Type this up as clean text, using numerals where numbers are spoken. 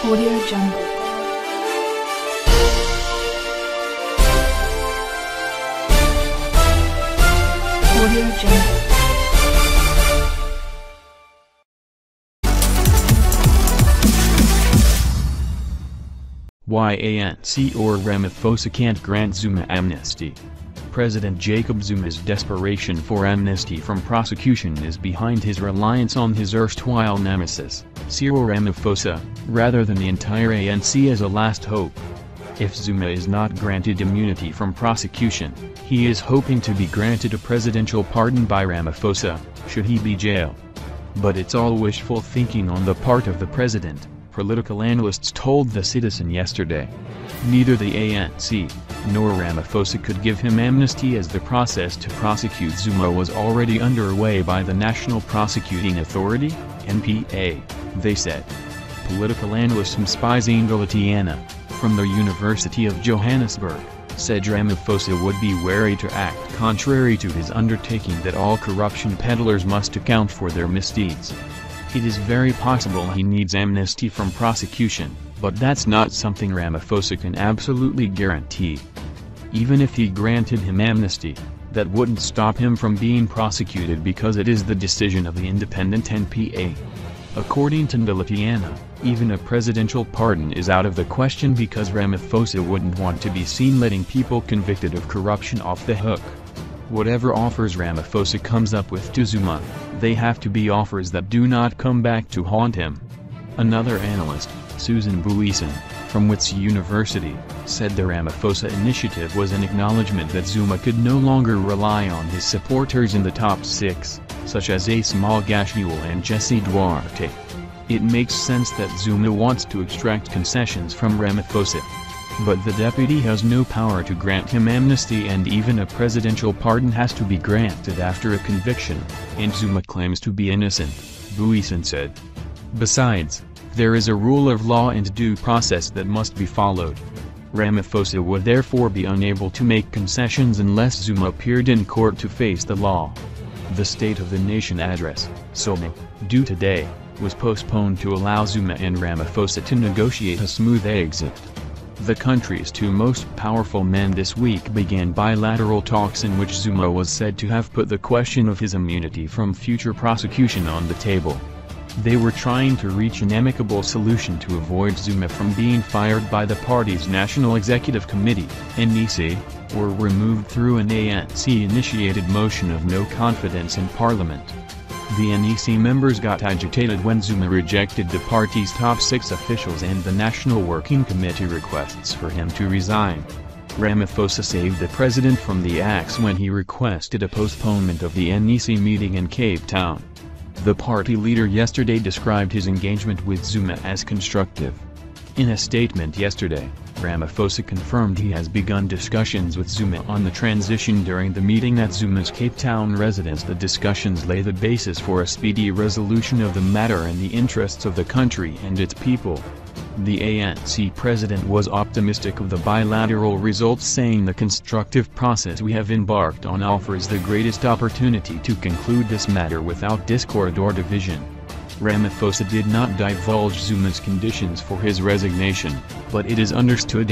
Audio Jungle. Audio Jungle. Why ANC or Ramaphosa can't grant Zuma amnesty. President Jacob Zuma's desperation for amnesty from prosecution is behind his reliance on his erstwhile nemesis, Cyril Ramaphosa, rather than the entire ANC as a last hope. If Zuma is not granted immunity from prosecution, he is hoping to be granted a presidential pardon by Ramaphosa, should he be jailed. But it's all wishful thinking on the part of the president, political analysts told The Citizen yesterday. Neither the ANC nor Ramaphosa could give him amnesty, as the process to prosecute Zuma was already underway by the National Prosecuting Authority, NPA, they said. Political analyst Mspizine Galatiana, from the University of Johannesburg, said Ramaphosa would be wary to act contrary to his undertaking that all corruption peddlers must account for their misdeeds. It is very possible he needs amnesty from prosecution, but that's not something Ramaphosa can absolutely guarantee. Even if he granted him amnesty, that wouldn't stop him from being prosecuted, because it is the decision of the independent NPA. According to Galatiana, even a presidential pardon is out of the question, because Ramaphosa wouldn't want to be seen letting people convicted of corruption off the hook. Whatever offers Ramaphosa comes up with to Zuma, they have to be offers that do not come back to haunt him. Another analyst, Susan Buisen, from Wits University, said the Ramaphosa initiative was an acknowledgement that Zuma could no longer rely on his supporters in the top six, such as Ace Malgashule and Jesse Duarte. It makes sense that Zuma wants to extract concessions from Ramaphosa. But the deputy has no power to grant him amnesty, and even a presidential pardon has to be granted after a conviction, and Zuma claims to be innocent, Buisen said. Besides, there is a rule of law and due process that must be followed. Ramaphosa would therefore be unable to make concessions unless Zuma appeared in court to face the law. The State of the Nation address, SOMA, due today, was postponed to allow Zuma and Ramaphosa to negotiate a smooth exit. The country's two most powerful men this week began bilateral talks in which Zuma was said to have put the question of his immunity from future prosecution on the table. They were trying to reach an amicable solution to avoid Zuma from being fired by the party's National Executive Committee, NEC, or removed through an ANC-initiated motion of no confidence in Parliament. The NEC members got agitated when Zuma rejected the party's top six officials and the National Working Committee requests for him to resign. Ramaphosa saved the president from the axe when he requested a postponement of the NEC meeting in Cape Town. The party leader yesterday described his engagement with Zuma as constructive. In a statement yesterday, Ramaphosa confirmed he has begun discussions with Zuma on the transition during the meeting at Zuma's Cape Town residence. The discussions lay the basis for a speedy resolution of the matter in the interests of the country and its people. The ANC president was optimistic of the bilateral results, saying the constructive process we have embarked on offers the greatest opportunity to conclude this matter without discord or division. Ramaphosa did not divulge Zuma's conditions for his resignation, but it is understood